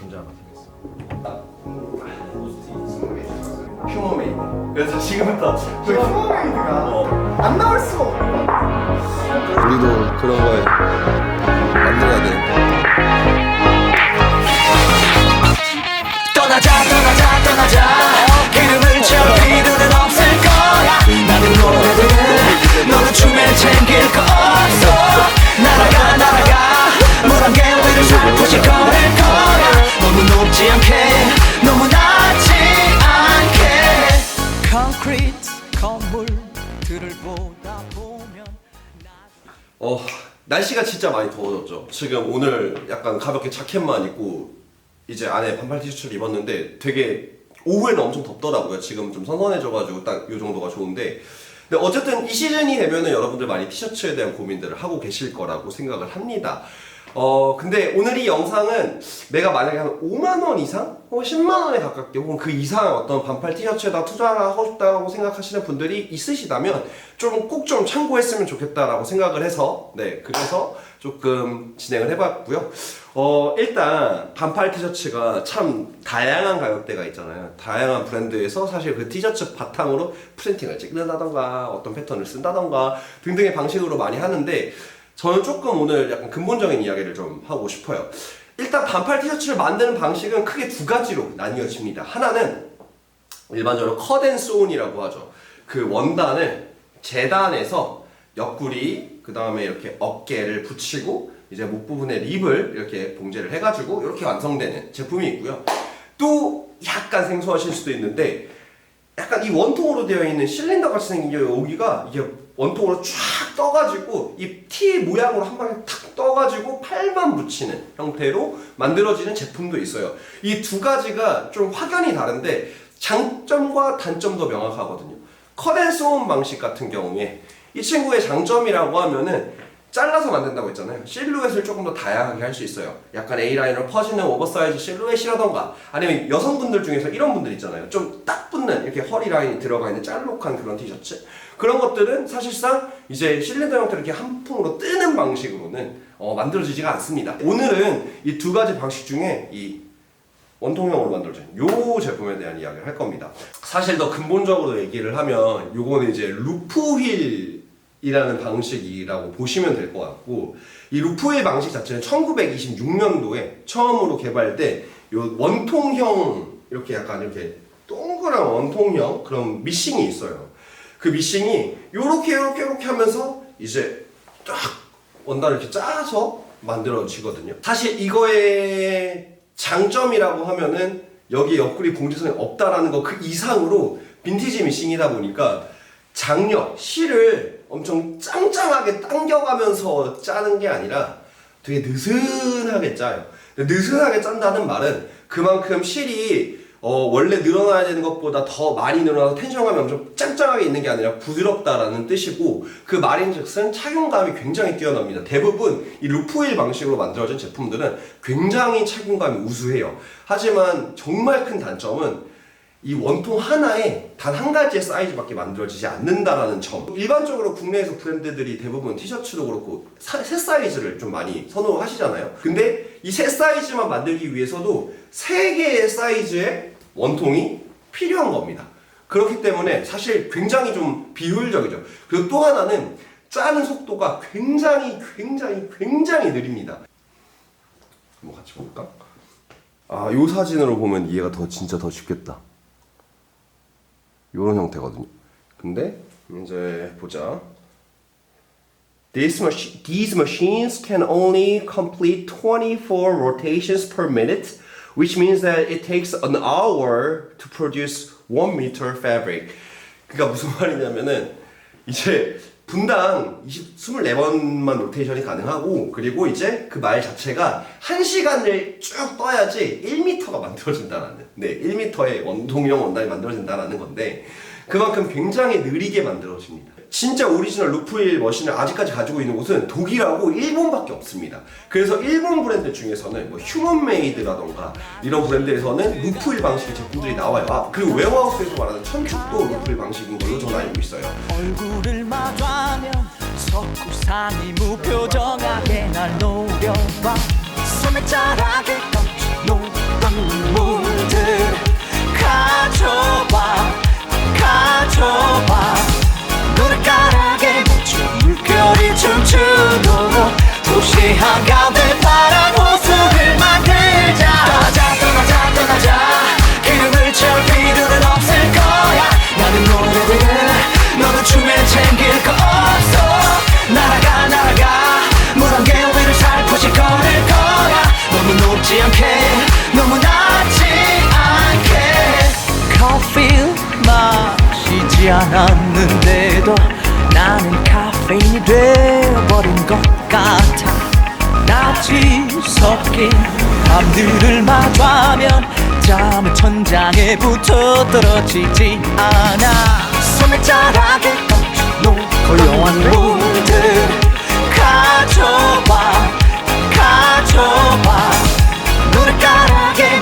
분자가 생겼어. 휴머메이드. 그래서 지금부터 그 휴머메이드가 안 나올 수가 없어. 우리도 그런 걸 만들어야 돼. 떠나자 이름을 채울 필요는 없을 거야. 나는 노래들 너는 춤에 챙길 거 없어. 날아가 물안개 위를 살포시 걸을 거야. 너무 높지 않게 너무 낮지 않게. 콘크리트 건물들을 보다 보면 날씨가 진짜 많이 더워졌죠. 지금 오늘 약간 가볍게 자켓만 입고 이제 안에 반팔 티셔츠를 입었는데 되게 오후에는 엄청 덥더라고요. 지금 좀 선선해져가지고 딱 이 정도가 좋은데, 근데 어쨌든 이 시즌이 되면은 여러분들 많이 티셔츠에 대한 고민들을 하고 계실 거라고 생각을 합니다. 근데 오늘 이 영상은 내가 만약에 한 5만원 이상? 혹은 10만원에 가깝게 혹은 그 이상 어떤 반팔 티셔츠에다 투자를 하고 싶다고 생각하시는 분들이 있으시다면 꼭 좀 참고했으면 좋겠다라고 생각을 해서 그래서 조금 진행을 해봤고요. 일단 반팔 티셔츠가 참 다양한 가격대가 있잖아요. 다양한 브랜드에서 사실 그 티셔츠 바탕으로 프린팅을 찍는다던가 어떤 패턴을 쓴다던가 등등의 방식으로 많이 하는데, 저는 조금 오늘 약간 근본적인 이야기를 좀 하고 싶어요. 일단 반팔 티셔츠를 만드는 방식은 크게 두 가지로 나뉘어집니다. 하나는 일반적으로 컷앤소운이라고 하죠. 그 원단을 재단해서 옆구리, 그 다음에 이렇게 어깨를 붙이고 이제 목 부분에 립을 이렇게 봉제를 해가지고 이렇게 완성되는 제품이 있고요. 또 약간 생소하실 수도 있는데, 약간 이 원통으로 되어 있는 실린더 같이 생긴 여기가 이게 원통으로 쫙 떠가지고 이 티 모양으로 한 방에 탁 떠가지고 팔만 붙이는 형태로 만들어지는 제품도 있어요. 이 두 가지가 좀 확연히 다른데 장점과 단점도 명확하거든요. 컷앤소운 방식 같은 경우에 이 친구의 장점이라고 하면은 잘라서 만든다고 했잖아요. 실루엣을 조금 더 다양하게 할 수 있어요. 약간 A라인으로 퍼지는 오버사이즈 실루엣이라던가, 아니면 여성분들 중에서 이런 분들 있잖아요. 좀 딱 붙는 이렇게 허리 라인이 들어가 있는 짤록한 그런 티셔츠, 그런 것들은 사실상 이제 실린더 형태로 이렇게 한 통으로 뜨는 방식으로는 만들어지지가 않습니다. 오늘은 이 두 가지 방식 중에 이 원통형으로 만들어진 요 제품에 대한 이야기를 할 겁니다. 사실 더 근본적으로 얘기를 하면 요거는 이제 루프힐 이라는 방식이라고 보시면 될 것 같고, 이 루프힐 방식 자체는 1926년도에 처음으로 개발된 요 원통형, 이렇게 약간 이렇게 동그란 원통형 그런 미싱이 있어요. 그 미싱이 요렇게 하면서 이제 딱 원단을 이렇게 짜서 만들어지거든요. 사실 이거의 장점이라고 하면은 여기 옆구리 봉제선이 없다라는 거 그 이상으로 빈티지 미싱이다 보니까 장력, 실을 엄청 짱짱하게 당겨가면서 짜는 게 아니라 되게 느슨하게 짜요. 느슨하게 짠다는 말은 그만큼 실이 원래 늘어나야 되는 것보다 더 많이 늘어나서 텐션감이 엄청 짱짱하게 있는 게 아니라 부드럽다라는 뜻이고, 그 말인즉슨 착용감이 굉장히 뛰어납니다. 대부분 이 루프힐 방식으로 만들어진 제품들은 굉장히 착용감이 우수해요. 하지만 정말 큰 단점은 이 원통 하나에 단 한 가지의 사이즈밖에 만들어지지 않는다라는 점. 일반적으로 국내에서 브랜드들이 대부분 티셔츠도 그렇고 세 사이즈를 좀 많이 선호하시잖아요. 근데 이 세 사이즈만 만들기 위해서도 세 개의 사이즈의 원통이 필요한 겁니다. 그렇기 때문에 사실 굉장히 좀 비효율적이죠. 그리고 또 하나는 짜는 속도가 굉장히 느립니다. 한번 같이 볼까? 이 사진으로 보면 이해가 진짜 더 쉽겠다. 요런 형태거든요. 근데 이제 보자. These machines can only complete 24 rotations per minute, which means that it takes an hour to produce 1 meter fabric. 그러니까 무슨 말이냐면은 이제 분당 24번만 로테이션이 가능하고, 그리고 이제 그 말 자체가 1시간을 쭉 떠야지 1m가 만들어진다라는, 1m의 원통형 원단이 만들어진다라는 건데, 그만큼 굉장히 느리게 만들어집니다. 진짜 오리지널 루프힐 머신을 아직까지 가지고 있는 곳은 독일하고 일본밖에 없습니다. 그래서 일본 브랜드 중에서는 뭐 휴먼메이드라던가 이런 브랜드에서는 루프힐 방식의 제품들이 나와요. 그리고 웨어하우스에서 말하는 천축도 루프힐 방식인 걸로 저는 알고 있어요. 얼굴을 마주하면 석구산이 무표정하게 날 노려봐. 소매자락을 던져 놓고 않았는데도 나는 카페인이 되어버린 것 같아. 낯이 섞인 밤들을 마주하면 잠은 천장에 붙어 떨어지지 않아. 손가락에 고요한 문들 가져와 눈가락에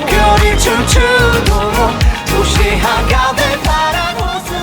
별이 춤추도록 도시 한가운데 파란 호수를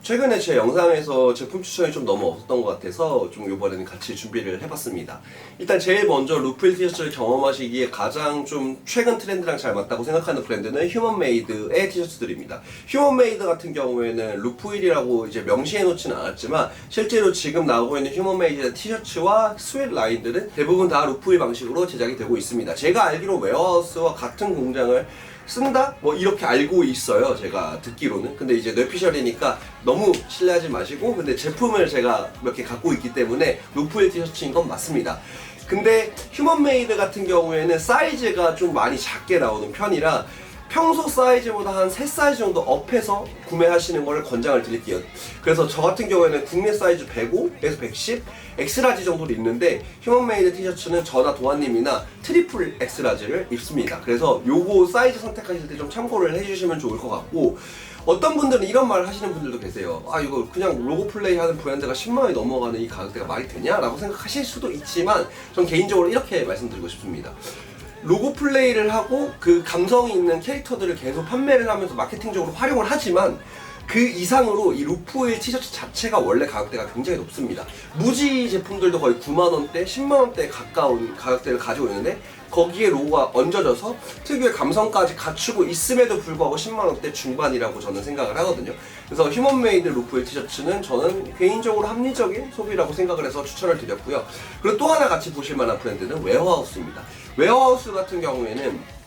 최근에 제 영상에서 제품 추천이 좀 너무 없었던 것 같아서 좀 이번에는 같이 준비를 해봤습니다. 일단 제일 먼저 루프일 티셔츠를 경험하시기에 가장 좀 최근 트렌드랑 잘 맞다고 생각하는 브랜드는 휴먼메이드의 티셔츠들입니다. 휴먼메이드 같은 경우에는 루프일이라고 이제 명시해놓지는 않았지만 실제로 지금 나오고 있는 휴먼메이드의 티셔츠와 스웨트 라인들은 대부분 다 루프일 방식으로 제작이 되고 있습니다. 제가 알기로 웨어하우스와 같은 공장을 쓴다? 뭐 이렇게 알고 있어요, 제가 듣기로는. 근데 이제 뇌피셜이니까 너무 신뢰하지 마시고, 근데 제품을 제가 몇 개 갖고 있기 때문에 루프일 티셔츠인 건 맞습니다. 근데 휴먼메이드 같은 경우에는 사이즈가 좀 많이 작게 나오는 편이라 평소 사이즈보다 한 3사이즈 정도 업해서 구매하시는 걸 권장을 드릴게요. 그래서 저 같은 경우에는 국내 사이즈 105에서 110, 엑스라지 정도로 입는데 휴먼메이드 티셔츠는 저나 동아님이나 트리플 엑스라지를 입습니다. 그래서 요거 사이즈 선택하실 때 좀 참고를 해주시면 좋을 것 같고, 어떤 분들은 이런 말을 하시는 분들도 계세요. 아, 이거 그냥 로고 플레이 하는 브랜드가 10만원이 넘어가는 이 가격대가 말이 되냐? 라고 생각하실 수도 있지만 전 개인적으로 이렇게 말씀드리고 싶습니다. 로고 플레이를 하고 그 감성이 있는 캐릭터들을 계속 판매를 하면서 마케팅적으로 활용을 하지만 그 이상으로 이 루프일 티셔츠 자체가 원래 가격대가 굉장히 높습니다. 무지 제품들도 거의 9만원대, 10만원대에 가까운 가격대를 가지고 있는데 거기에 로고가 얹어져서 특유의 감성까지 갖추고 있음에도 불구하고 10만원대 중반이라고 저는 생각을 하거든요. 그래서 휴먼메이드 루프일 티셔츠는 저는 개인적으로 합리적인 소비라고 생각을 해서 추천을 드렸고요. 그리고 또 하나 같이 보실 만한 브랜드는 웨어하우스입니다. 웨어하우스 같은 경우에는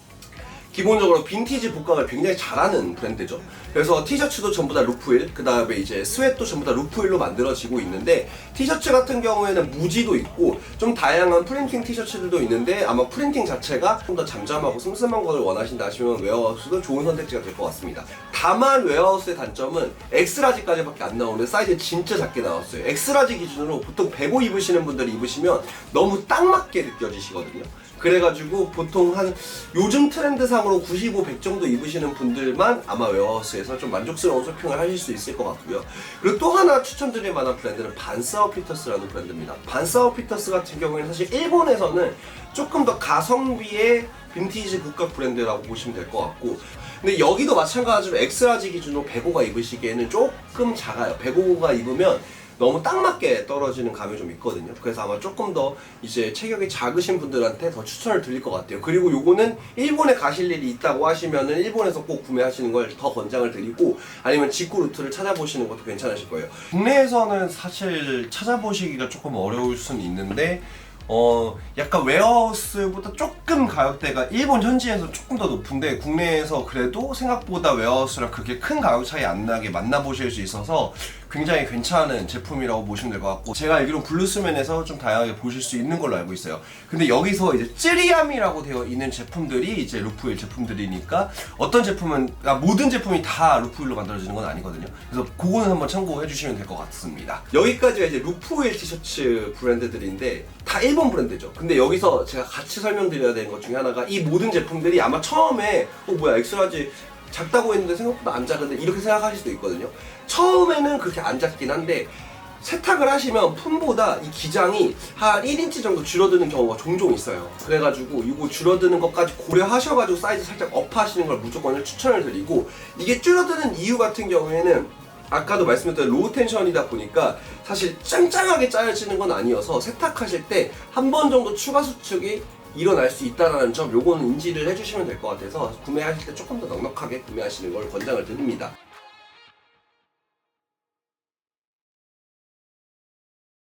기본적으로 빈티지 복각을 굉장히 잘하는 브랜드죠. 그래서 티셔츠도 전부 다 루프일, 그 다음에 이제 스웨트도 전부 다 루프일로 만들어지고 있는데, 티셔츠 같은 경우에는 무지도 있고 좀 다양한 프린팅 티셔츠들도 있는데 아마 프린팅 자체가 좀 더 잠잠하고 슴슴한 것을 원하신다 하시면 웨어하우스도 좋은 선택지가 될 것 같습니다. 다만 웨어하우스의 단점은 엑스라지까지밖에 안 나오는데 사이즈 진짜 작게 나왔어요. 엑스라지 기준으로 보통 105 입으시는 분들이 입으시면 너무 딱 맞게 느껴지시거든요. 그래가지고 보통 한 요즘 트렌드상으로 95, 100 정도 입으시는 분들만 아마 웨어하우스에서 좀 만족스러운 쇼핑을 하실 수 있을 것 같고요. 그리고 또 하나 추천드릴 만한 브랜드는 반스아웃피터스라는 브랜드입니다. 반스아웃피터스 같은 경우에는 사실 일본에서는 조금 더 가성비의 빈티지 복각 브랜드라고 보시면 될 것 같고, 근데 여기도 마찬가지로 엑스라지 기준으로 105가 입으시기에는 조금 작아요. 105가 입으면 너무 딱 맞게 떨어지는 감이 좀 있거든요. 그래서 아마 조금 더 이제 체격이 작으신 분들한테 더 추천을 드릴 것 같아요. 그리고 요거는 일본에 가실 일이 있다고 하시면은 일본에서 꼭 구매하시는 걸 더 권장을 드리고, 아니면 직구 루트를 찾아보시는 것도 괜찮으실 거예요. 국내에서는 사실 찾아보시기가 조금 어려울 수는 있는데 약간 웨어하우스보다 조금 가격대가 일본 현지에서 조금 더 높은데 국내에서 그래도 생각보다 웨어하우스랑 그렇게 큰 가격 차이 안 나게 만나보실 수 있어서 굉장히 괜찮은 제품이라고 보시면 될 것 같고, 제가 알기로는 블루스맨에서 좀 다양하게 보실 수 있는 걸로 알고 있어요. 근데 여기서 이제 쯔리암이라고 되어 있는 제품들이 이제 루프일 제품들이니까 어떤 제품은, 모든 제품이 다 루프일로 만들어지는 건 아니거든요. 그래서 그거는 한번 참고해 주시면 될 것 같습니다. 여기까지가 이제 루프일 티셔츠 브랜드들인데 다 일본 브랜드죠. 근데 여기서 제가 같이 설명드려야 되는 것 중에 하나가, 이 모든 제품들이 아마 처음에 뭐야 엑스라지 작다고 했는데 생각보다 안 작은데 이렇게 생각하실 수도 있거든요. 처음에는 그렇게 안 작긴 한데 세탁을 하시면 품보다 이 기장이 한 1인치 정도 줄어드는 경우가 종종 있어요. 그래가지고 이거 줄어드는 것까지 고려하셔가지고 사이즈 살짝 업하시는 걸 무조건 추천을 드리고, 이게 줄어드는 이유 같은 경우에는 아까도 말씀드렸던 로우 텐션이다 보니까 사실 짱짱하게 짜여지는 건 아니어서 세탁하실 때 한 번 정도 추가 수축이 일어날 수 있다는 점, 요거는 인지를 해주시면 될 것 같아서 구매하실 때 조금 더 넉넉하게 구매하시는 걸 권장을 드립니다.